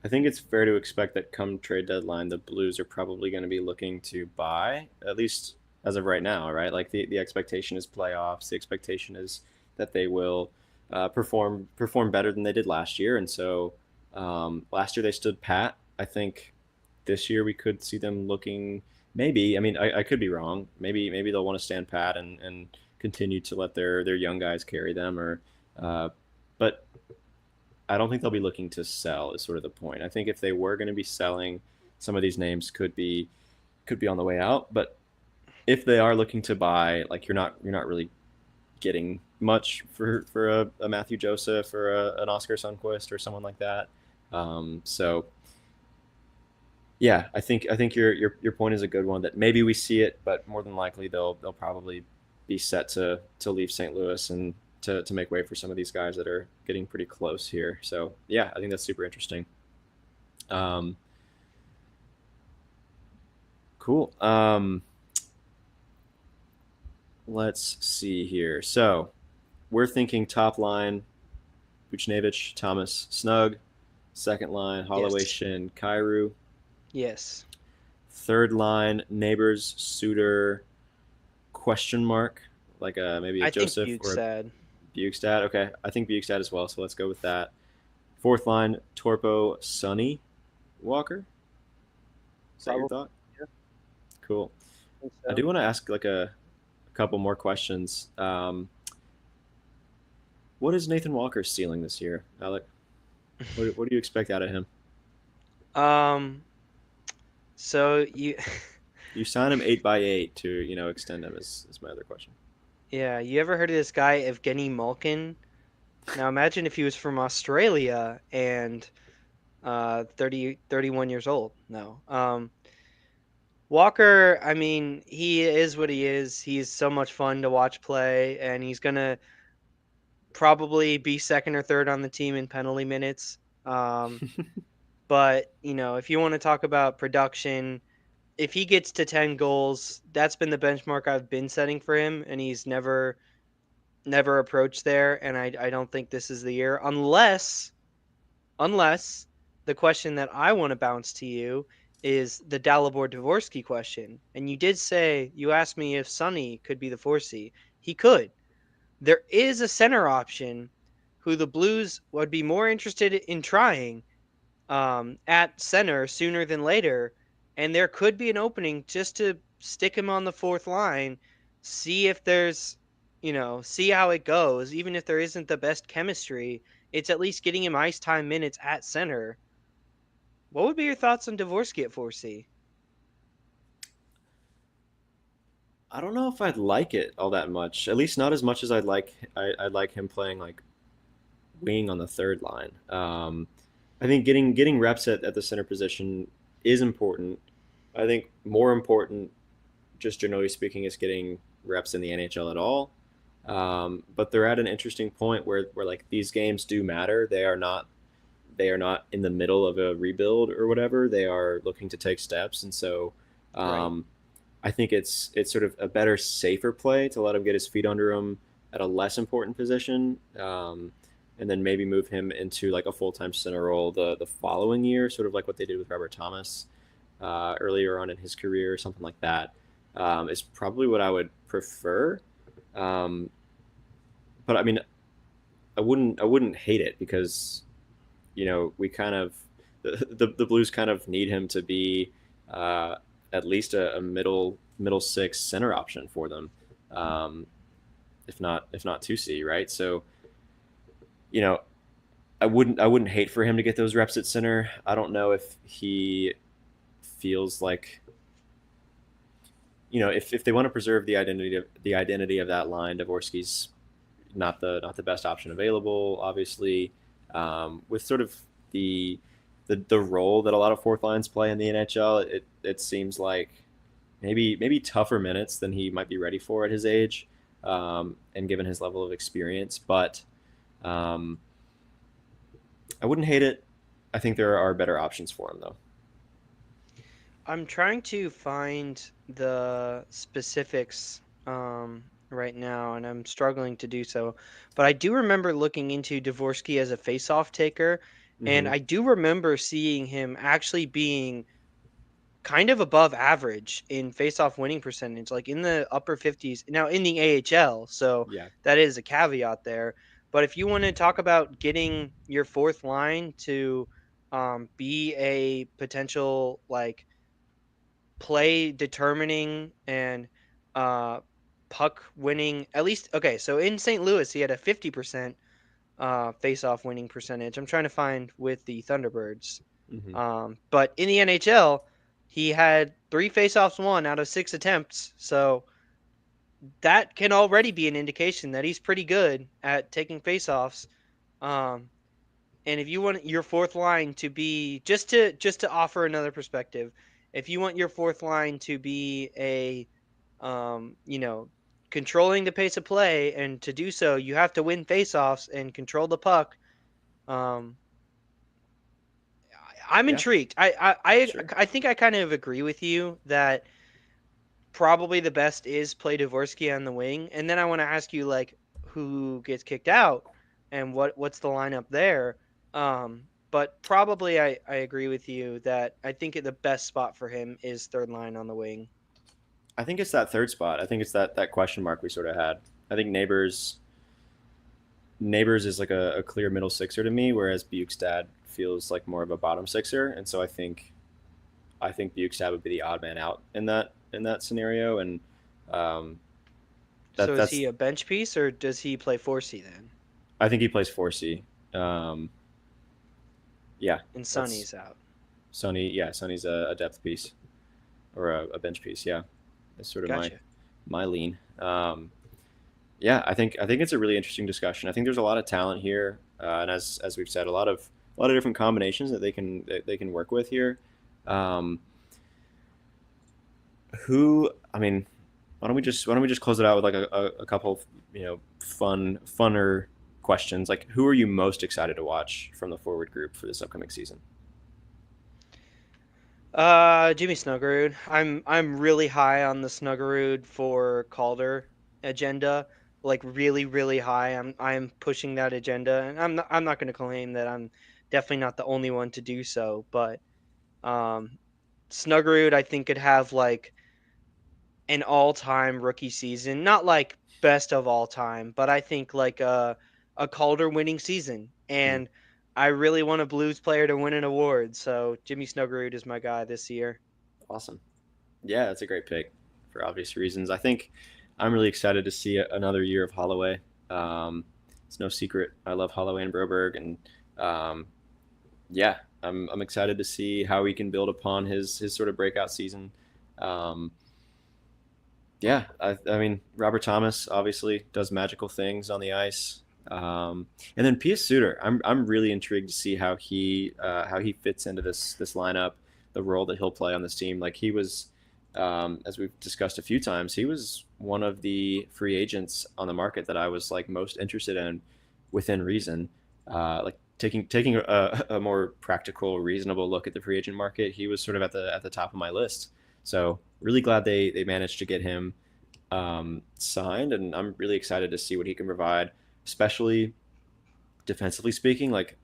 I think it's fair to expect that come trade deadline, the Blues are probably going to be looking to buy, at least as of right now, right? Like the expectation is playoffs. The expectation is that they will perform better than they did last year, and so last year they stood pat. I think this year we could see them looking maybe. I mean, I could be wrong. Maybe they'll want to stand pat and continue to let their young guys carry them, or but I don't think they'll be looking to sell. Is sort of the point. I think if they were going to be selling, some of these names could be on the way out. But if they are looking to buy, like you're not really getting much for a Matthew Joseph or an Oscar Sundquist or someone like that. So yeah, I think your point is a good one. That maybe we see it, but more than likely they'll probably be set to leave St. Louis and to make way for some of these guys that are getting pretty close here. So yeah, I think that's super interesting. Um, cool. Let's see here. So we're thinking top line: Buchnevich, Thomas, Snug. Second line: Holloway, Yes. Shin, Kyrou. Yes. Third line: Neighbors, Suter, question mark, like maybe a I think Joseph Buke's or a sad. Bukestad. Okay, I think Bukestad as well, so let's go with that. Fourth line: Torpo, Sonny, Walker. Is that your Probably. thought? Yeah, Cool. I think I so. do want to ask like a couple more questions. What is Nathan Walker's ceiling this year, Alec? What do you expect out of him? Um. So you, You sign him 8 by 8 to extend him is my other question. yeah, you ever heard of this guy Evgeny Malkin? Now imagine if he was from Australia and 31 years old. No. Walker, I mean, he is what he is. He's so much fun to watch play, and he's gonna probably be second or third on the team in penalty minutes. Um, but if you want to talk about production, if he gets to 10 goals, that's been the benchmark I've been setting for him, and he's never approached there. And I don't think this is the year, unless the question that I want to bounce to you is the Dalibor Dvorsky question. And you asked me if Sonny could be the 4C. He could. There is a center option who the Blues would be more interested in trying at center sooner than later. And there could be an opening just to stick him on the fourth line, see if see how it goes. Even if there isn't the best chemistry, it's at least getting him ice time minutes at center. What would be your thoughts on Dvorsky at 4C? I don't know if I'd like it all that much. At least not as much as I'd like him playing like wing on the third line. I think getting reps at the center position is important. I think more important, just generally speaking, is getting reps in the NHL at all. But they're at an interesting point where like these games do matter. They are not in the middle of a rebuild or whatever. They are looking to take steps, and so Right. um, I think it's sort of a better, safer play to let him get his feet under him at a less important position, and then maybe move him into like a full time center role the following year, sort of like what they did with Robert Thomas earlier on in his career, or something like that. Is probably what I would prefer. Um, but I mean, I wouldn't hate it because we kind of the Blues kind of need him to be uh, at least a middle six center option for them, um, if not 2C, right? So you know I wouldn't hate for him to get those reps at center. I don't know if he feels like if they want to preserve the identity of that line, Dvorsky's not the best option available, obviously. With sort of the the role that a lot of fourth lines play in the NHL, it seems like maybe tougher minutes than he might be ready for at his age, and given his level of experience. But um, I wouldn't hate it. I think there are better options for him though. I'm trying to find the specifics right now, and I'm struggling to do so. But I do remember looking into Dvorsky as a face-off taker, and Hmm. I do remember seeing him actually being kind of above average in face-off winning percentage, like in the upper 50s. Now in the AHL, so Yeah, that is a caveat there. But if you want to talk about getting your fourth line to be a potential like play determining and uh, puck winning, at least okay. So in St. Louis, he had a 50% face-off winning percentage. I'm trying to find with the Thunderbirds. hmm, But in the NHL, he had three faceoffs won out of six attempts. So that can already be an indication that he's pretty good at taking faceoffs. Um, and if you want your fourth line to be just to offer another perspective, if you want your fourth line to be a you know, controlling the pace of play, and to do so, you have to win faceoffs and control the puck. Um, I'm yeah, intrigued. I sure. I think I kind of agree with you that probably the best is play Dvorsky on the wing, and then I want to ask you like who gets kicked out and what's the lineup there. But probably I agree with you that I think the best spot for him is third line on the wing. I think it's that third spot. I think it's that question mark we sort of had. I think Neighbors is like a clear middle sixer to me, whereas Bukestad feels like more of a bottom sixer, and so I think Bukestad would be the odd man out in that scenario, and um, So is that's he a bench piece or does he play 4C then? I think he plays 4C. Um, yeah, And that's Sonny's out. Sony. Yeah, Sony's a depth piece or a bench piece. Yeah, that's sort of my Gotcha. my lean. Yeah, I think it's a really interesting discussion. I think there's a lot of talent here, and as we've said, a lot of different combinations that they can work with here. Um, who I mean, why don't we just close it out with like a couple of funner questions, like who are you most excited to watch from the forward group for this upcoming season? Jimmy Snuggerud. I'm really high on the Snuggerud for Calder agenda. Like really, really high. I'm pushing that agenda, and I'm not going to claim that I'm definitely not the only one to do so. But um, Snuggerud, I think could have like an all-time rookie season. Not like best of all time, but I think like a Calder winning season. Hmm, And I really want a Blues player to win an award, so Jimmy Snuggerud is my guy this year. awesome. Yeah, that's a great pick for obvious reasons. I think I'm really excited to see another year of Holloway. Um, it's no secret I love Holloway and Broberg, and um, yeah, I'm excited to see how he can build upon his sort of breakout season. Um, yeah, I mean Robert Thomas obviously does magical things on the ice, and then Pius Suter. I'm really intrigued to see how he fits into this lineup. the role that he'll play on this team. Like he was, as we've discussed a few times, he was one of the free agents on the market that I was like most interested in within reason. Like taking a more practical, reasonable look at the free agent market, he was sort of at the top of my list. So really glad they managed to get him signed, and I'm really excited to see what he can provide, especially defensively speaking. Like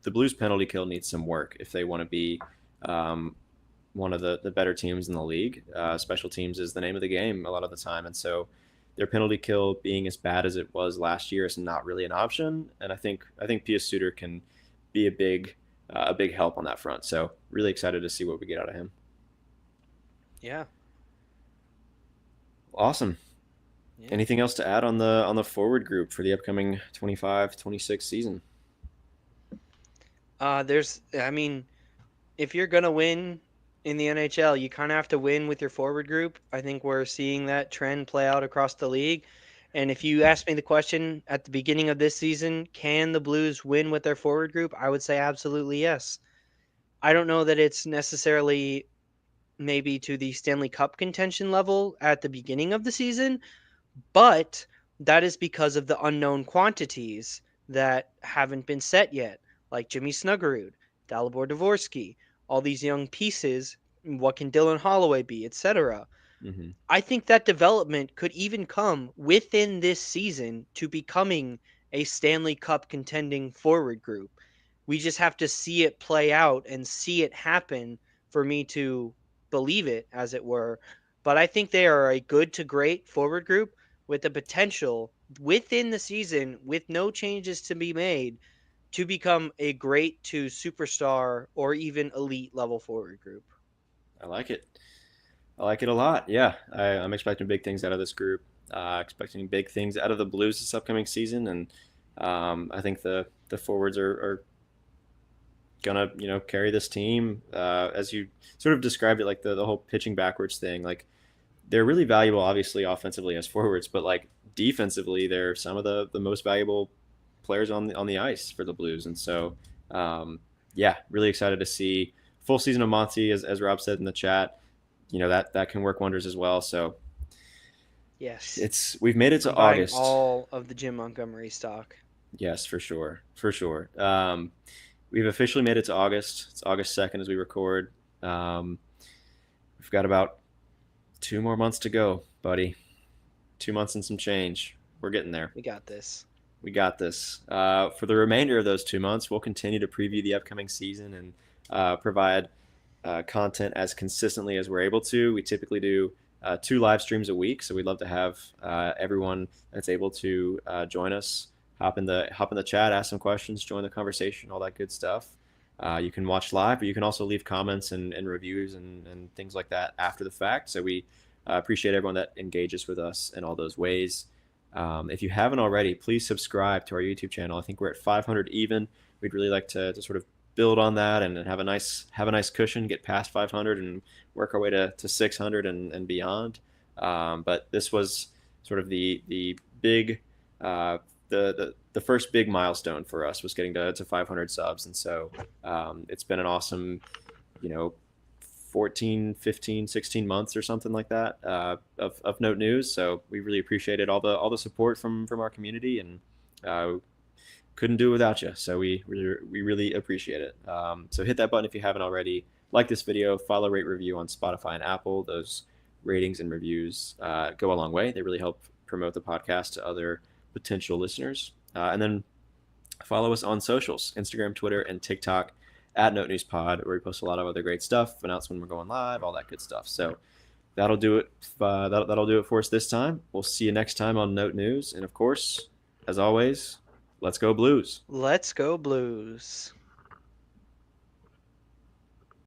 the Blues penalty kill needs some work if they want to be one of the better teams in the league. Special teams is the name of the game a lot of the time, and so their penalty kill being as bad as it was last year is not really an option. And I think Pius Suter can be a big help on that front. So really excited to see what we get out of him. Yeah. Awesome. Yeah. Anything else to add on the forward group for the upcoming 25-26 season? I mean, if you're gonna win in the NHL, you kind of have to win with your forward group. I think we're seeing that trend play out across the league. And if you asked me the question at the beginning of this season, can the Blues win with their forward group? I would say absolutely yes. I don't know that it's necessarily maybe to the Stanley Cup contention level at the beginning of the season, but that is because of the unknown quantities that haven't been set yet, like Jimmy Snuggerud, Dalibor Dvorsky, all these young pieces. What can Dylan Holloway be, etc. Mm-hmm. I think that development could even come within this season to becoming a Stanley Cup contending forward group. We just have to see it play out and see it happen for me to believe it, as it were. But I think they are a good to great forward group with the potential within the season, with no changes to be made, to become a great to superstar or even elite level forward group. I like it. I like it a lot. Yeah, I'm expecting big things out of this group. Expecting big things out of the Blues this upcoming season, and I think the forwards are gonna carry this team. As you sort of described it, like the whole pitching backwards thing. Like they're really valuable, obviously offensively as forwards, but like defensively, they're some of the most valuable players on the ice for the Blues. And so, yeah, really excited to see full season of Monty, as Rob said in the chat. That can work wonders as well. So Yes. we've made it to I'm buying August. all of the Jim Montgomery stock. Yes, for sure, for sure. We've officially made it to August. It's August 2nd as we record. We've got about 2 more months to go, buddy. 2 months and some change. We're getting there. We got this. We got this. For the remainder of those 2 months, we'll continue to preview the upcoming season and provide content as consistently as we're able to. We typically do 2 live streams a week, so we'd love to have everyone that's able to join us. Hop in the chat, ask some questions, join the conversation, all that good stuff. You can watch live, but you can also leave comments and reviews and things like that after the fact. So we appreciate everyone that engages with us in all those ways. If you haven't already, please subscribe to our YouTube channel. I think we're at 500 even. We'd really like to sort of build on that and have a nice cushion, get past 500 and work our way to 600 and beyond. But this was sort of the big the first big milestone for us was getting to 500 subs. And so it's been an awesome 14, 15, 16 months or something like that of Note News. So we really appreciated all the support from our community, and couldn't do it without you. So we really appreciate it. So hit that button if you haven't already. Like this video, follow, rate, review on Spotify and Apple. Those ratings and reviews go a long way. They really help promote the podcast to other potential listeners. And then follow us on socials, Instagram, Twitter, and TikTok at Note News Pod, where we post a lot of other great stuff, announce when we're going live, all that good stuff. So that'll do it. That'll do it for us this time. We'll see you next time on Note News. And of course, as always, let's go Blues. Let's go Blues.